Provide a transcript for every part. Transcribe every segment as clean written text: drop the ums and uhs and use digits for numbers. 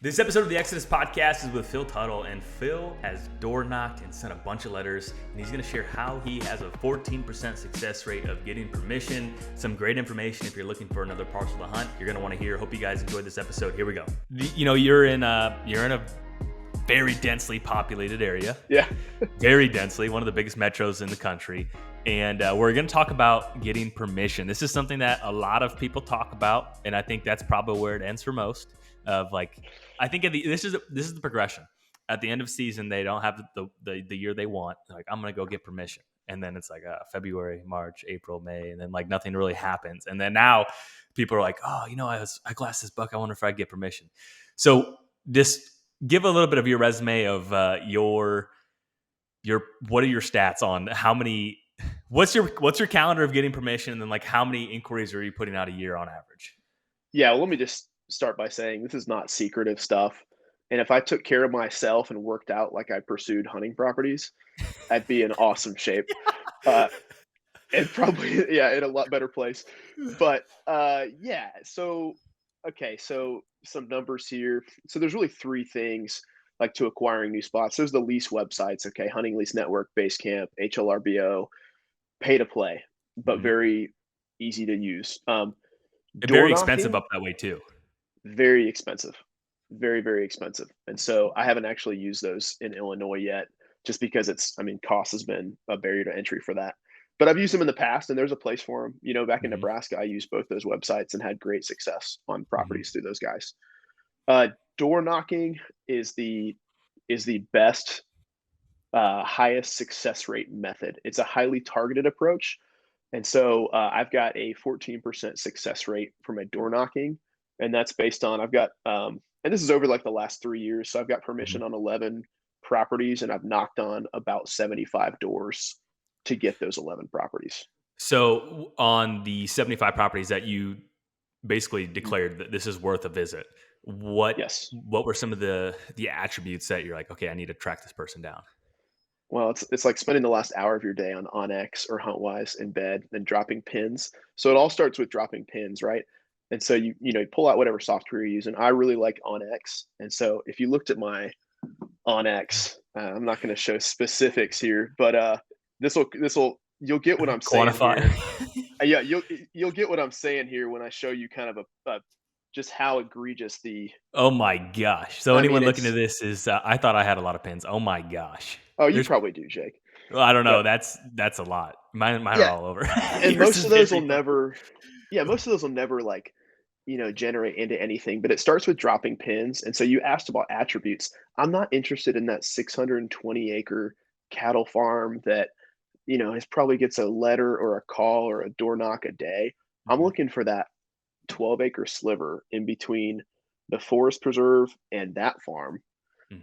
This episode of the Exodus Podcast is with Phil Tuttle, and Phil has door knocked and sent a bunch of letters, and he's going to share how he has a 14% success rate of getting permission. Some great information if you're looking for another parcel to hunt. You're going to want to hear. Hope you guys enjoyed this episode. Here we go. You're in a very densely populated area. Yeah. Very densely, one of the biggest metros in the country. And we're going to talk about getting permission. This is something that a lot of people talk about, and I think that's probably where it ends for most. I think this is the progression. At the end of season, they don't have the year they want. They're like, I'm gonna go get permission, and then it's like February, March, April, May, and then like nothing really happens. And then now people are like, oh, I glassed this buck. I wonder if I get permission. So just give a little bit of your resume of your what are your stats on how many. What's your calendar of getting permission, and then like how many inquiries are you putting out a year on average? Yeah, well, let me just start by saying this is not secretive stuff. And if I took care of myself and worked out like I pursued hunting properties, I'd be in awesome shape. And probably, in a lot better place. But so some numbers here. So there's really three things like to acquiring new spots. There's the lease websites, Hunting Lease Network, Basecamp, HLRBO, pay to play, but very easy to use. Very expensive up that way too. Very expensive. Very, very expensive. And so I haven't actually used those in Illinois yet, just because cost has been a barrier to entry for that. But I've used them in the past, and there's a place for them. Back in Nebraska, I used both those websites and had great success on properties through those guys. Door knocking is the best, highest success rate method. It's a highly targeted approach. And so I've got a 14% success rate for my door knocking. And that's based on, I've got, and this is over like the last 3 years. So I've got permission on 11 properties, and I've knocked on about 75 doors to get those 11 properties. So on the 75 properties that you basically declared that this is worth a visit, what were some of the attributes that you're like, okay, I need to track this person down? Well, it's like spending the last hour of your day on OnX or HuntWise in bed and dropping pins. So it all starts with dropping pins, right? And so you pull out whatever software you're using. I really like OnX. And so if you looked at my OnX, I'm not going to show specifics here, but you'll get what I'm saying. Quantify. Yeah, you'll get what I'm saying here when I show you kind of a just how egregious the. Oh my gosh! So anyone looking at this is, I thought I had a lot of pins. Oh my gosh! Oh, you probably do, Jake. Well, I don't know. That's a lot. Mine are all over. And most of those will never. Yeah, most of those will never generate into anything, but it starts with dropping pins. And so you asked about attributes. I'm not interested in that 620 acre cattle farm that, probably gets a letter or a call or a door knock a day. I'm looking for that 12 acre sliver in between the forest preserve and that farm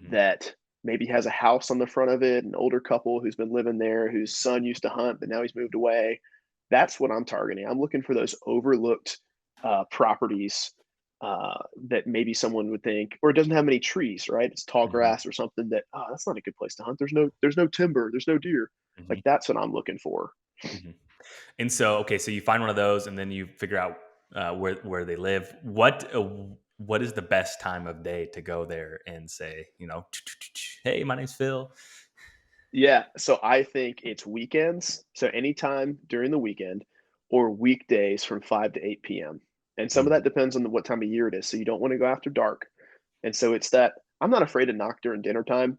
that maybe has a house on the front of it, an older couple who's been living there, whose son used to hunt, but now he's moved away. That's what I'm targeting. I'm looking for those overlooked properties that maybe someone would think, or it doesn't have many trees, right? It's tall grass or something that, that's not a good place to hunt. There's no timber, there's no deer. Like that's what I'm looking for. And so, so you find one of those, and then you figure out where they live. What is the best time of day to go there and say, hey, my name's Phil? Yeah. So I think it's weekends. So anytime during the weekend or weekdays from 5 to 8 p.m. And some of that depends on what time of year it is. So you don't want to go after dark. And so it's that I'm not afraid to knock during dinner time.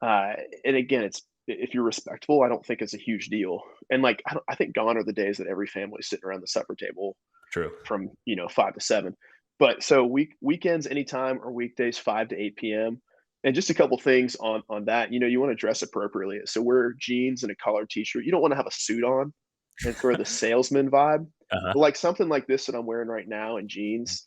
And again, if you're respectful, I don't think it's a huge deal. And I think gone are the days that every family's sitting around the supper table. True. From 5 to 7. But so weekends anytime, or weekdays 5 to 8 p.m. And just a couple things on that. You want to dress appropriately. So wear jeans and a collared t-shirt. You don't want to have a suit on and throw the salesman vibe. But like something like this that I'm wearing right now, and jeans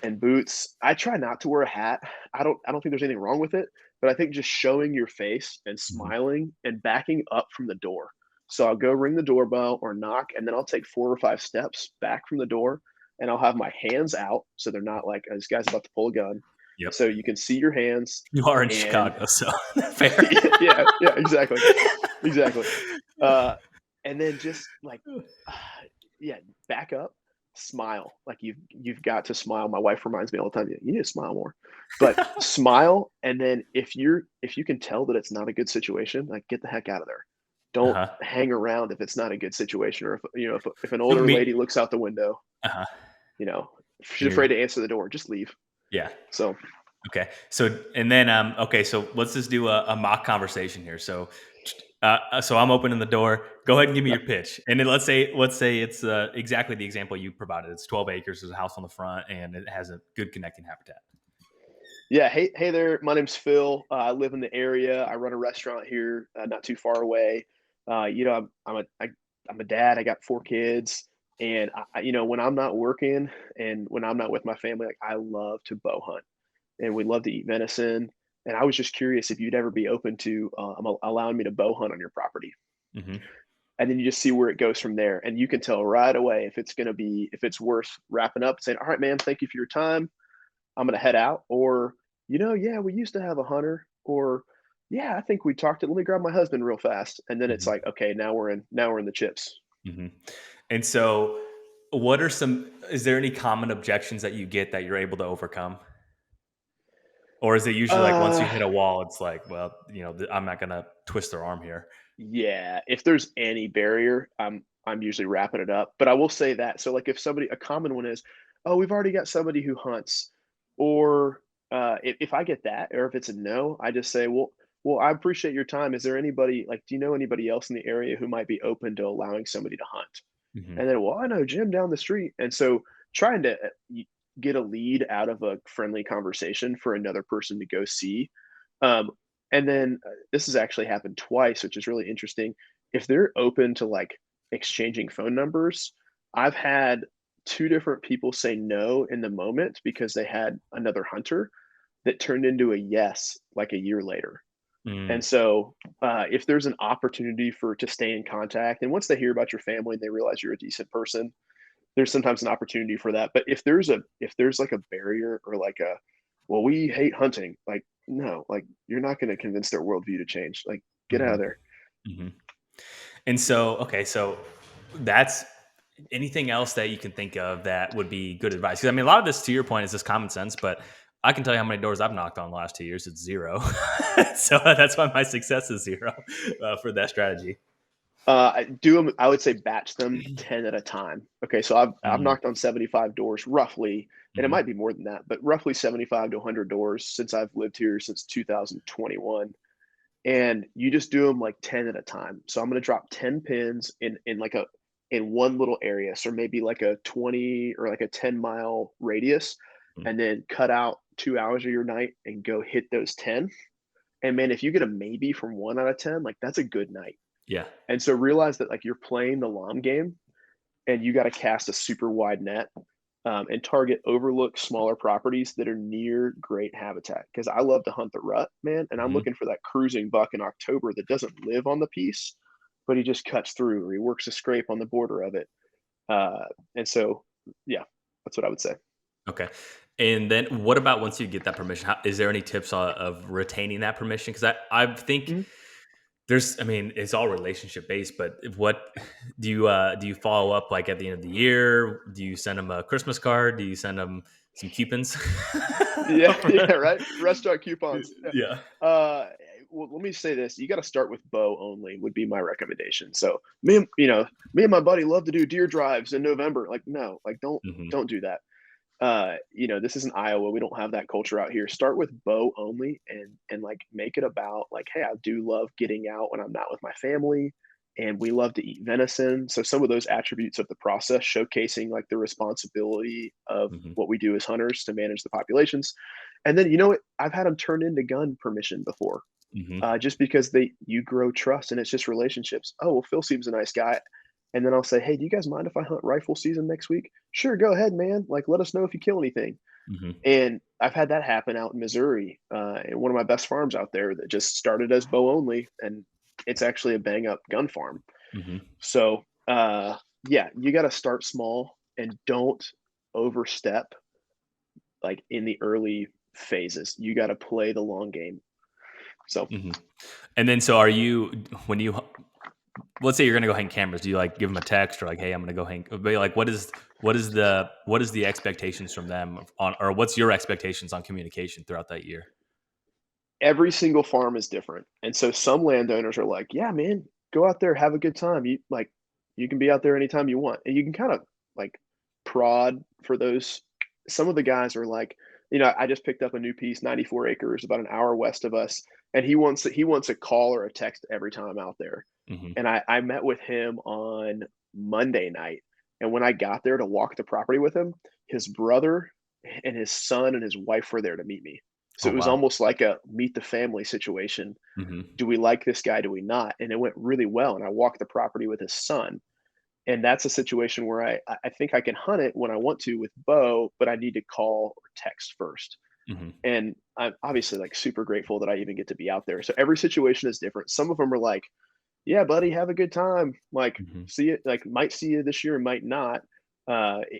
and boots. I try not to wear a hat. I don't think there's anything wrong with it, but I think just showing your face and smiling and backing up from the door. So I'll go ring the doorbell or knock, and then I'll take 4 or 5 steps back from the door, and I'll have my hands out so they're not like, this guy's about to pull a gun. Yep. So you can see your hands. You are in Chicago, so fair. yeah, exactly. And then just back up, smile. Like you've got to smile. My wife reminds me all the time, you need to smile more. But smile, and then if you can tell that it's not a good situation, like get the heck out of there. Don't Uh-huh. hang around if it's not a good situation, or if an So older lady looks out the window, uh-huh. if she's afraid You're to answer the door, just leave. yeah. So Okay. So and then okay, so let's just do a mock conversation here. So so I'm opening the door. Go ahead and give me yeah. your pitch. And then let's say it's exactly the example you provided. It's 12 acres, there's a house on the front, and it has a good connecting habitat. Yeah, hey there. My name's Phil. I live in the area. I run a restaurant here, not too far away. I'm a dad. I got 4 kids, and when I'm not working and when I'm not with my family, like I love to bow hunt, and we love to eat venison. And I was just curious if you'd ever be open to allowing me to bow hunt on your property, Hmm. and then you just see where it goes from there, and you can tell right away if it's worth wrapping up, saying, "All right, man, thank you for your time. I'm gonna head out," or, yeah, we used to have a hunter, or, yeah, I think we talked it. Let me grab my husband real fast. And then it's Hmm. like, okay, now we're in the chips. Hmm. And so, what are some? Is there any common objections that you get that you're able to overcome, or is it usually like once you Uh hit a wall, it's like, well, I'm not gonna twist their arm here. yeah, if there's any barrier, I'm usually wrapping it up. But I will say that. So like if somebody a common one is, oh, we've already got somebody who hunts, or if I get that, or if it's a no, I just say, well, I appreciate your time. Is there anybody, like, do you know anybody else in the area who might be open to allowing somebody to hunt? Hmm. And then, well, I know Jim down the street. And so trying to get a lead out of a friendly conversation for another person to go see. Um, and then this has actually happened twice, which is really interesting. If they're open to like exchanging phone numbers, I've had two different people say no in the moment because they had another hunter that turned into a yes like a year later. And Mm. so, if there's an opportunity for to stay in contact, and once they hear about your family and they realize you're a decent person, there's sometimes an opportunity for that. But if there's like a barrier, or like a, well, we hate hunting, like, no, like you're not going to convince their worldview to change. Like, get out Hmm. of there. Hmm. And so, okay, so that's anything else that you can think of that would be good advice? Because I mean, a lot of this, to your point, is just common sense, but I can tell you how many doors I've knocked on the last 2 years. It's zero. So that's why my success is zero for that strategy. I would say batch them 10 at a time. Okay, so I've Mm-hmm. knocked on 75 doors roughly, and it Mm-hmm. might be more than that, but roughly 75 to 100 doors since I've lived here since 2021. And you just do them like 10 at a time. So I'm going to drop 10 pins in one little area, so maybe like a 20 or like a 10-mile radius, and then cut out 2 hours of your night and go hit those 10. And man, if you get a maybe from 1 out of 10, like that's a good night. Yeah. And so realize that like you're playing the long game, and you got to cast a super wide net, and target overlooked smaller properties that are near great habitat. Because I love to hunt the rut, man, and I'm Hmm. looking for that cruising buck in October that doesn't live on the piece, but he just cuts through, or he works a scrape on the border of it. Uh, and so, yeah, that's what I would say. Okay. And then what about once you get that permission? Is there any tips of retaining that permission? Because I think Mhm. I mean, it's all relationship based, but what do you follow up like at the end of the year? Do you send them a Christmas card? Do you send them some coupons? Yeah, yeah, right. Restaurant coupons. Yeah. Yeah. Uh, well, let me say this: you got to start with bow only. Would be my recommendation. So me and my buddy love to do deer drives in November. Like, no, like Hmm. don't do that. This isn't Iowa. We don't have that culture out here. Start with bow only, and like make it about like, hey, I do love getting out when I'm not with my family, and we love to eat venison. So some of those attributes of the process, showcasing like the responsibility of Hmm. what we do as hunters to manage the populations. And then, you know what? I've had them turn into gun permission before, Hmm. just because you grow trust, and it's just relationships. Oh, well, Phil seems a nice guy. And then I'll say, hey, do you guys mind if I hunt rifle season next week? Sure, go ahead, man. Like, let us know if you kill anything. Hmm. And I've had that happen out in Missouri, and one of my best farms out there that just started as bow only, and it's actually a bang up gun farm. Hmm. So, yeah, you got to start small and don't overstep like in the early phases. You got to play the long game. So, Hmm. And then, so are you when you let's say you're gonna go hang cameras. Do you like give them a text or like, hey, I'm gonna go hang? But like, what is the expectations from them on, or what's your expectations on communication throughout that year? Every single farm is different. And so some landowners are like, yeah, man, go out there, have a good time. You can be out there anytime you want. And you can kind of like prod for those. Some of the guys are like, I just picked up a new piece, 94 acres, about an hour west of us, and he wants a call or a text every time I'm out there. Hmm. And I met with him on Monday night. And when I got there to walk the property with him, his brother and his son and his wife were there to meet me. So Oh it was wow. almost like a meet the family situation. Hmm. Do we like this guy? Do we not? And it went really well. And I walked the property with his son. And that's a situation where I think I can hunt it when I want to with bow, but I need to call or text first. Hmm. And I'm obviously like super grateful that I even get to be out there. So every situation is different. Some of them are like, yeah, buddy, have a good time. Like, Hmm. see it, like, might see you this year, might not.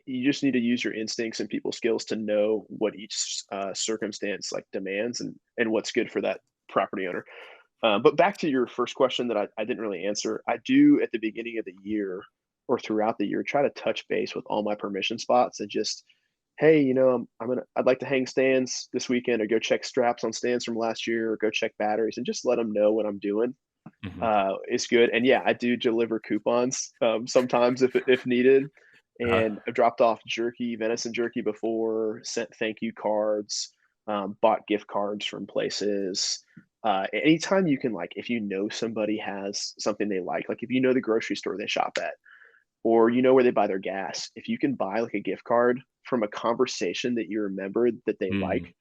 You just need to use your instincts and people skills to know what each circumstance like demands and what's good for that property owner. But back to your first question that I didn't really answer, I do at the beginning of the year or throughout the year try to touch base with all my permission spots and just, hey, I'd like to hang stands this weekend or go check straps on stands from last year or go check batteries and just let them know what I'm doing Hmm. is good. And yeah, I do deliver coupons sometimes if needed. Uh-huh. And I've dropped off jerky, venison jerky before, sent thank you cards, bought gift cards from places. Anytime you can, like, if you know somebody has something they like if you know the grocery store they shop at, or you know where they buy their gas, if you can buy like a gift card from a conversation that you remembered that they like, Mm.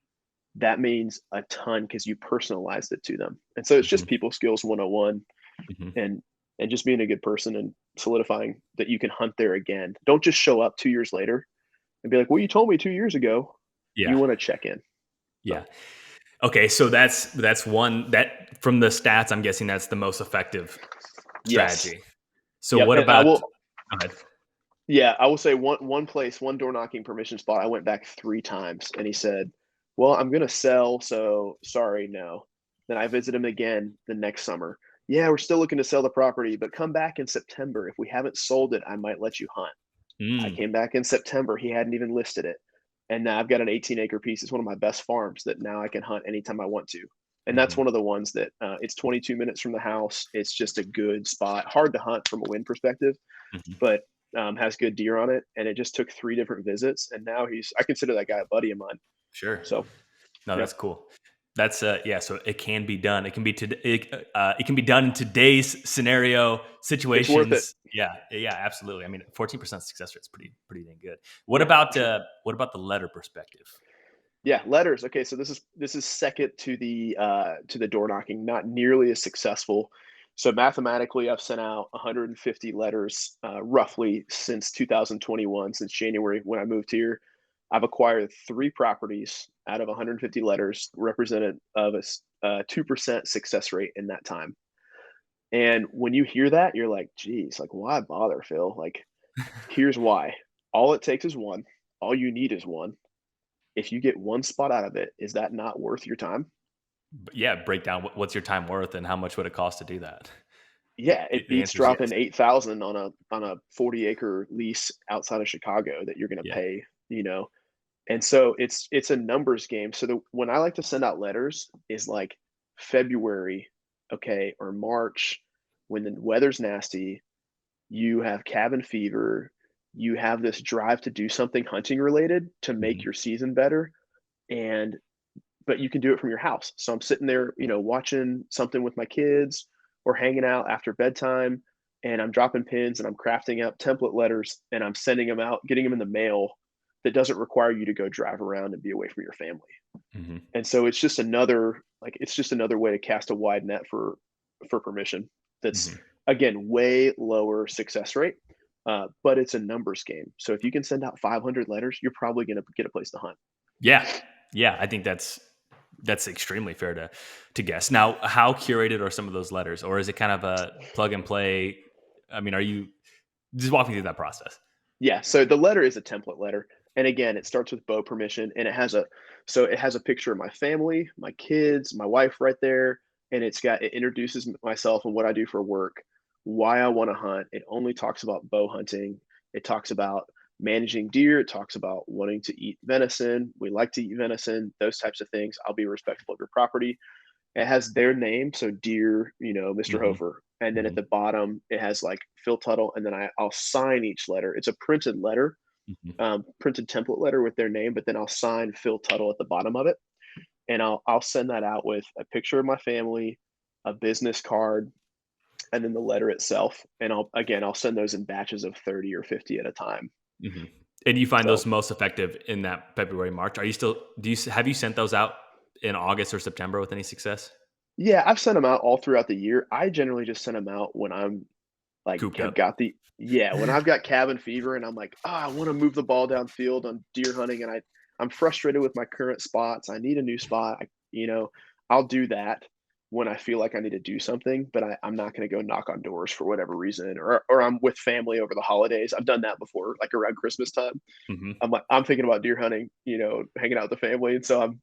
that means a ton because you personalized it to them. And so it's Hmm. just people skills 101 Hmm. and just being a good person and solidifying that you can hunt there again. Don't just show up 2 years later and be like, "Well, you told me 2 years ago." You Yeah. wanna check in. Yeah. So, Okay. So that's one that from the stats, I'm guessing that's the most effective yes. strategy. So Yep, what and I about? will Go ahead. yeah, I will say one place, one door knocking permission spot, I went back 3 times, and he said, "Well, I'm gonna sell, so sorry, no." Then I visit him again the next summer. "Yeah, we're still looking to sell the property, but come back in September. If we haven't sold it, I might let you hunt." I Mm. came back in September, he hadn't even listed it, and now I've got an 18-acre piece. It's one of my best farms that now I can hunt anytime I want to, and that's Hmm. one of the ones that, it's 22 minutes from the house. It's just a good spot, hard to hunt from a wind perspective, Hmm. but, has good deer on it, and it just took 3 different visits, and now I consider that guy a buddy of mine. Sure. So, No, yeah, that's cool. That's yeah. So it can be done. It can be it can be done in today's scenario it's worth it. situations. Yeah, yeah, absolutely. I mean, 14% success rate is pretty dang good. Yeah, for sure. What about the letter perspective? Yeah, letters. Okay, so this is second to the door knocking, not nearly as successful. So mathematically, I've sent out 150 letters roughly since 2021, since January when I moved here. I've acquired 3 properties out of 150 letters, represented of a 2% success rate in that time. And when you hear that, you're like, geez, like why bother, Phil? Like, here's why. All it takes is one. All you need is one. If you get one spot out of it, is that not worth your time? But yeah, break down what's your time worth and how much would it cost to do that? Yeah, it The beats answer is dropping yes. 8,000 on a 40-acre lease outside of Chicago that you're gonna Yeah. pay, you know? And so it's a numbers game. So when I like to send out letters is like February, okay, or March when the weather's nasty, you have cabin fever, you have this drive to do something hunting related to make Hmm. your season better, and but you can do it from your house. So I'm sitting there, watching something with my kids or hanging out after bedtime, and I'm dropping pins and I'm crafting up template letters and I'm sending them out, getting them in the mail that doesn't require you to go drive around and be away from your family. Hmm. And so it's just another way to cast a wide net for permission. That's Hmm. again way lower success rate, but it's a numbers game. So if you can send out 500 letters, you're probably going to get a place to hunt. Yeah. Yeah. I think that's extremely fair to guess. Now, how curated are some of those letters, or is it kind of a plug and play? I mean, are you just walk me through that process? Yeah, so the letter is a template letter, and again, it starts with bow permission, and it has a picture of my family, my kids, my wife right there, and it introduces myself and what I do for work. why I want to hunt. It only talks about bow hunting. It talks about managing deer. It talks about wanting to eat venison. We like to eat venison, those types of things. I'll be respectful of your property. It has their name, so dear, Mr. Mm-hmm. Hofer. And then at Mm-hmm. the bottom, it has like Phil Tuttle, and then I'll sign each letter. It's a printed letter, Mm-hmm. printed template letter with their name, but then I'll sign Phil Tuttle at the bottom of it, and I'll send that out with a picture of my family, a business card, and then the letter itself. And I'll send those in batches of 30 or 50 at a time. Mm-hmm. And you find So those most effective in that February, March? Are you still? Have you sent those out in August or September with any success? yeah, I've sent them out all throughout the year. I generally just send them out when I'm like Cooped have up. got the yeah, when I've got cabin fever and I'm like, I want to move the ball downfield on deer hunting, and I'm frustrated with my current spots. I need a new spot. I'll do that when I feel like I need to do something, but I'm not going to go knock on doors for whatever reason, or I'm with family over the holidays. I've done that before, like around Christmas time. Mm-hmm. I'm thinking about deer hunting, hanging out with the family, and so I'm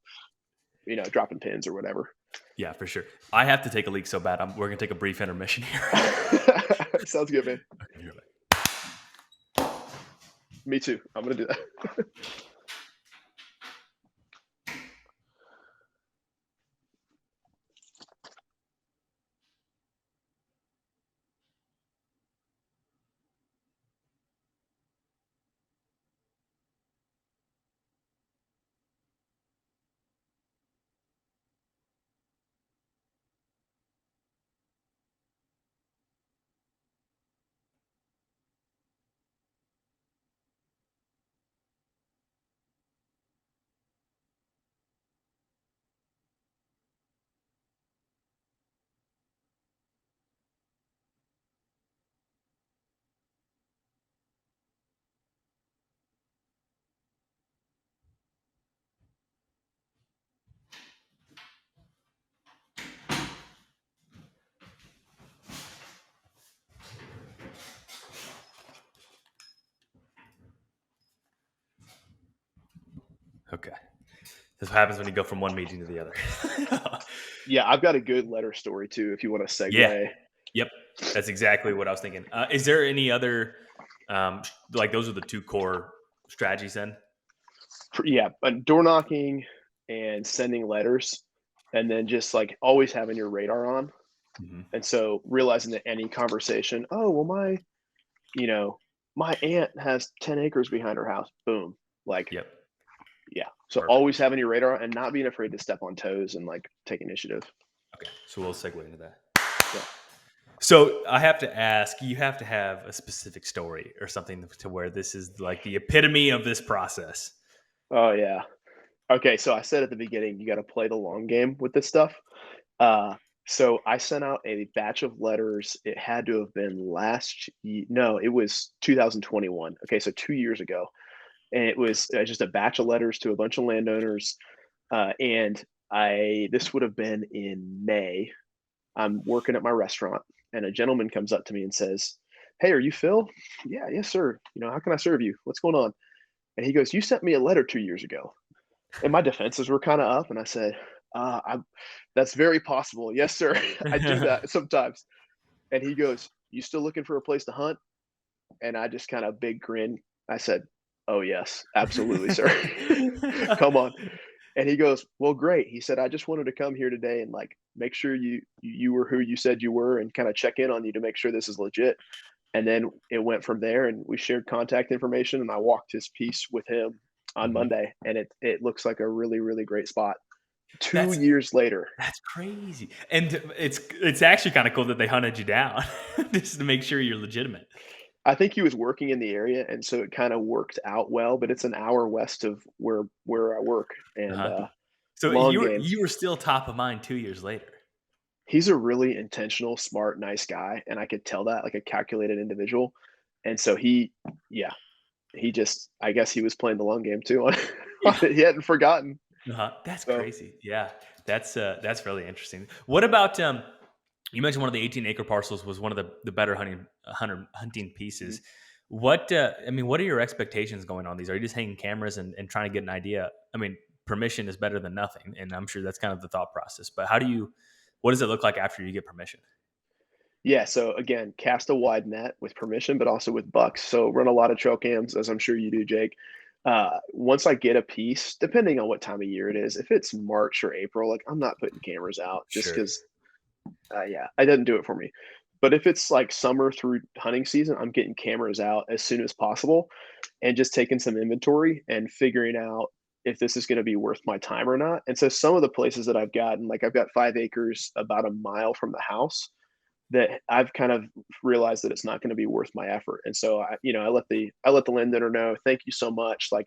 dropping pins or whatever. Yeah, for sure. I have to take a leak so bad. We're gonna take a brief intermission here. Sounds good, man. Okay, you're like, Me too. I'm gonna do that. okay. This happens when you go from one meeting to the other. Yeah, I've got a good letter story too, if you want to Yeah. segue. Yep. That's exactly what I was thinking. Is there any other, like those are the two core strategies then? Yeah, but door knocking and sending letters, and then just like always having your radar on. Mm-hmm. And so realizing that any conversation, oh well, you know, my aunt has 10 acres behind her house. Boom. Like, Yep. yeah. So Perfect. always having your radar and not being afraid to step on toes and like take initiative. Okay. So we'll segue into that. Yeah. So I have to ask, you have to have a specific story or something to where this is like the epitome of this process. Oh yeah. Okay. So I said at the beginning, you got to play the long game with this stuff. Uh, so I sent out a batch of letters. It had to have been no, it was 2021. Okay, so 2 years ago, and it was just a batch of letters to a bunch of landowners. And I this would have been in May. I'm working at my restaurant, and a gentleman comes up to me and says, "Hey, are you Phil?" "Yeah, yes, sir. How can I serve you? What's going on?" And he goes, "You sent me a letter 2 years ago." And my defenses were kind of up, and I said, "That's very possible. Yes, sir. I do that sometimes." And he goes, "You still looking for a place to hunt?" And I just kind of big grin. I said, "Oh yes, absolutely, sir. Come on." And he goes, "Well, great." He said, "I just wanted to come here today and like make sure you were who you said you were, and kind of check in on you to make sure this is legit." And then it went from there, and we shared contact information, and I walked his piece with him on Mhm. Monday, and it looks like a really, really great spot. Two That's years later. that's crazy, and it's actually kind of cool that they hunted you down just to make sure you're legitimate. I think he was working in the area, and so it kind of worked out well, but it's an hour west of where I work, and Uh-huh. So long you were games. you were still top of mind 2 years later. He's a really intentional, smart, nice guy, and I could tell that, like a calculated individual. And so yeah, he just, I guess he was playing the long game too on, on Yeah. it. He hadn't forgotten. Uh-huh. That's So crazy. Yeah. That's really interesting. What about you mentioned one of the 18-acre parcels was one of the better hunting mhm. pieces. What are your expectations going on these? Are you just hanging cameras and trying to get an idea? I mean, permission is better than nothing, and I'm sure that's kind of the thought process. But what does it look like after you get permission? Yeah, so again, cast a wide net with permission, but also with bucks. So run a lot of trail cams, as I'm sure you do, Jake. Once I get a piece, depending on what time of year it is, if it's March or April, like I'm not putting cameras out just Sure. because, yeah, it doesn't do it for me. But if it's like summer through hunting season, I'm getting cameras out as soon as possible and just taking some inventory and figuring out if this is going to be worth my time or not. And so some of the places that I've gotten, like I've got 5 acres about a mile from the house that I've kind of realized that it's not going to be worth my effort. And so I let the landowner know, thank you so much. Like,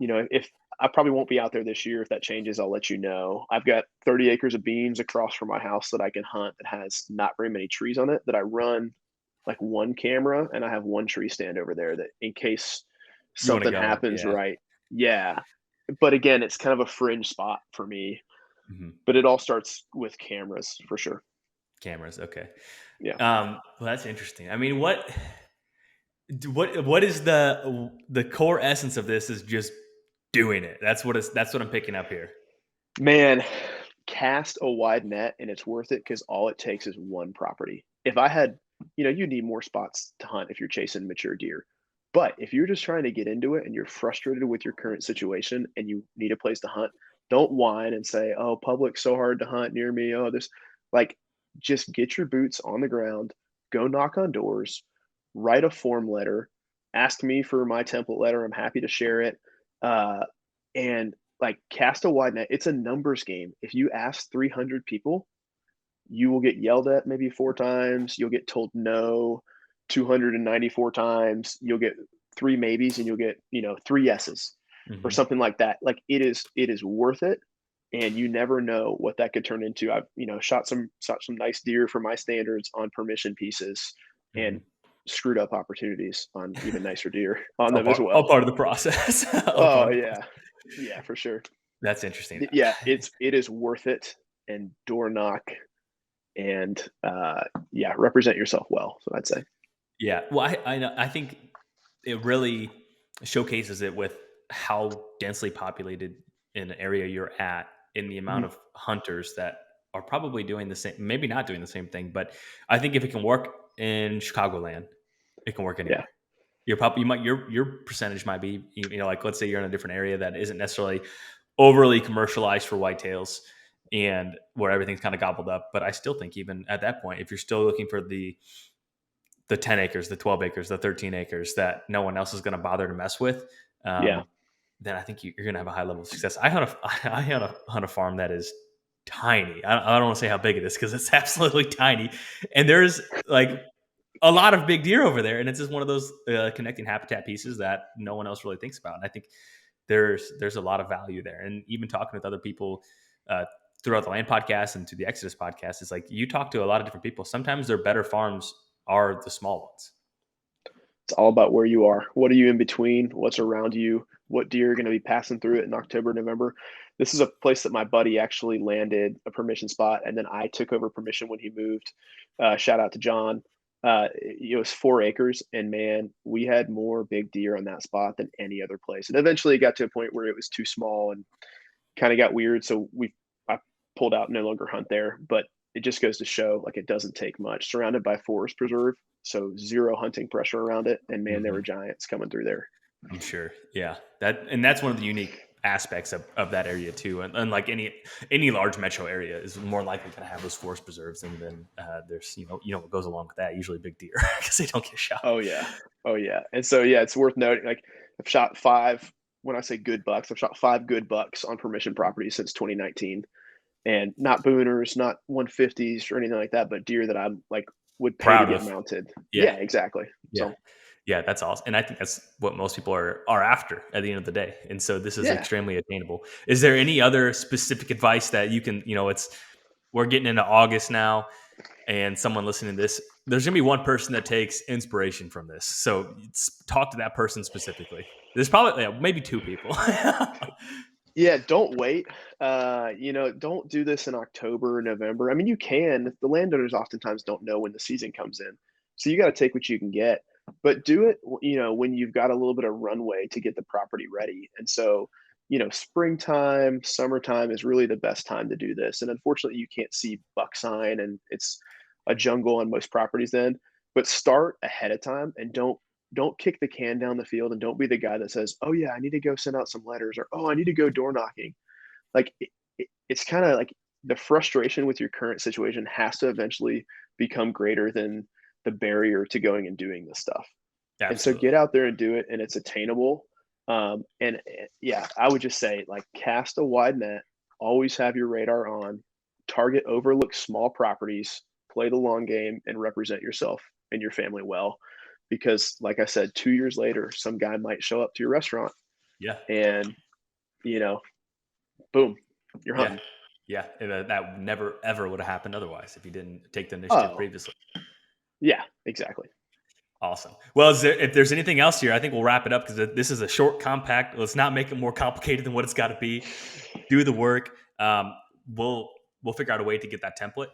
if I probably won't be out there this year, if that changes, I'll let you know. I've got 30 acres of beans across from my house that I can hunt that has not very many trees on it that I run like one camera, and I have one tree stand over there that in case You want to something go. happens, Yeah. right. Yeah. But again, it's kind of a fringe spot for me, Mhm. but it all starts with cameras for sure. Cameras. Okay. Yeah. Well, that's interesting. I mean, what is the core essence of this is just doing it. That's what I'm picking up here. Man, cast a wide net and it's worth it because all it takes is one property. If I had, you need more spots to hunt if you're chasing mature deer. But if you're just trying to get into it and you're frustrated with your current situation and you need a place to hunt, don't whine and say, "Oh, public's so hard to hunt near me. Oh, this," like, just get your boots on the ground, go knock on doors, write a form letter, ask me for my template letter. I'm happy to share it. Uh, and like cast a wide net. It's a numbers game. If you ask 300 people, you will get yelled at maybe 4 times. You'll get told no 294 times. You'll get three maybes and you'll get, three yeses or Hmm. something like that. Like it is worth it. And you never know what that could turn into. I've, shot some nice deer for my standards on permission pieces and Hmm. screwed up opportunities on even nicer deer on All them as part, all well. part of the process. All part Oh of the process. yeah. Yeah, for sure. That's interesting. Yeah, it is worth it, and door knock and, yeah, represent yourself well, so I'd say. Yeah. Well, I know. I think it really showcases it with how densely populated in an area you're at, in the amount Mhm. of hunters that are probably doing the same, maybe not doing the same thing, but I think if it can work in Chicagoland, it can work Yeah, anywhere. Your percentage might be, like, let's say you're in a different area that isn't necessarily overly commercialized for whitetails and where everything's kind of gobbled up. But I still think even at that point, if you're still looking for the 10 acres, the 12 acres, the 13 acres that no one else is going to bother to mess with, yeah. then I think you're going to have a high level of success. I hunt a farm that is tiny. I don't want to say how big it is because it's absolutely tiny. And there's like a lot of big deer over there. And it's just one of those connecting habitat pieces that no one else really thinks about. And I think there's a lot of value there. And even talking with other people uh, throughout the Land podcast and to the Exodus podcast, it's like you talk to a lot of different people. Sometimes their better farms are the small ones. It's all about where you are. What are you in between? What's around you? What deer are gonna be passing through it in October, November? This is a place that my buddy actually landed a permission spot, and then I took over permission when he moved. Shout out to John. It was 4 acres, and man, we had more big deer on that spot than any other place, and eventually it got to a point where it was too small and kinda got weird, so I pulled out, no longer hunt there, but it just goes to show, like, it doesn't take much. Surrounded by forest preserve, so 0 hunting pressure around it, and man, there were Hmm. giants coming through there. I'm sure. Yeah. That's one of the unique aspects of that area too. And unlike any large metro area is more likely going to have those forest preserves. And then there's, what goes along with that, usually big deer because they don't get shot. Oh, yeah. Oh, yeah, and so, yeah, it's worth noting, like, I've shot 5 when I say good bucks, I've shot 5 good bucks on permission property since 2019, and not booners, not 150s or anything like that, but deer that I'm, like, would pay to Proud get of. mounted. Yeah. Yeah, exactly. Yeah. So, Yeah. That's awesome. And I think that's what most people are after at the end of the day. And so this is yeah. extremely attainable. Is there any other specific advice that you can, we're getting into August now, and someone listening to this, there's gonna be one person that takes inspiration from this. So talk to that person specifically. There's probably maybe two people. Yeah, don't wait. Don't do this in October or November. I mean, you can. The landowners oftentimes don't know when the season comes in. So you got to take what you can get, but do it, when you've got a little bit of runway to get the property ready. And so, springtime, summertime is really the best time to do this. And unfortunately, you can't see buck sign and it's a jungle on most properties then, but start ahead of time and don't kick the can down the field and don't be the guy that says, "Oh yeah, I need to go send out some letters," or "Oh, I need to go door knocking." Like it's kind of like the frustration with your current situation has to eventually become greater than the barrier to going and doing this stuff. And so Absolutely. get out there and do it, and it's attainable. Yeah, I would just say like cast a wide net, always have your radar on, target overlook small properties, play the long game, and represent yourself and your family well. Because, like I said, 2 years later, some guy might show up to your restaurant, Yeah. and you know, boom, you're Yeah. hunting. Yeah. And that never, ever would have happened otherwise if you didn't take the initiative Oh, previously. yeah, exactly. Awesome. Well, if there's anything else here, I think we'll wrap it up because this is a short, compact. Let's not make it more complicated than what it's got to be. Do the work. We'll figure out a way to get that template,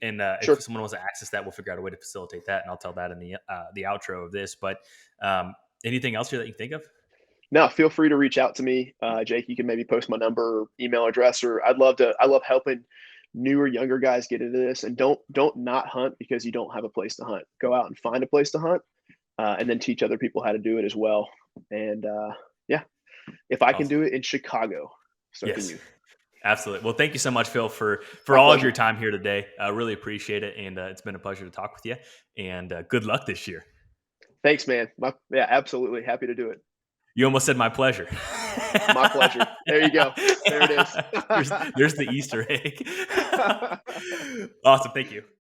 and if Sure. someone wants to access that, we'll figure out a way to facilitate that, and I'll tell that in the outro of this. But anything else here that you think of? No, feel free to reach out to me, Jake. You can maybe post my number, or email address, or I'd love to. I love helping newer, younger guys get into this. And don't not hunt because you don't have a place to hunt. Go out and find a place to hunt, and then teach other people how to do it as well. And yeah, if I can Awesome. do it in Chicago, so can Yes. you. Absolutely. Well, thank you so much, Phil, for My all of your pleasure. time here today. I really appreciate it, and it's been a pleasure to talk with you. And good luck this year. Thanks, man. Yeah, absolutely happy to do it. You almost said my pleasure. My pleasure. There you go. There it is. there's the Easter egg. Awesome. Thank you.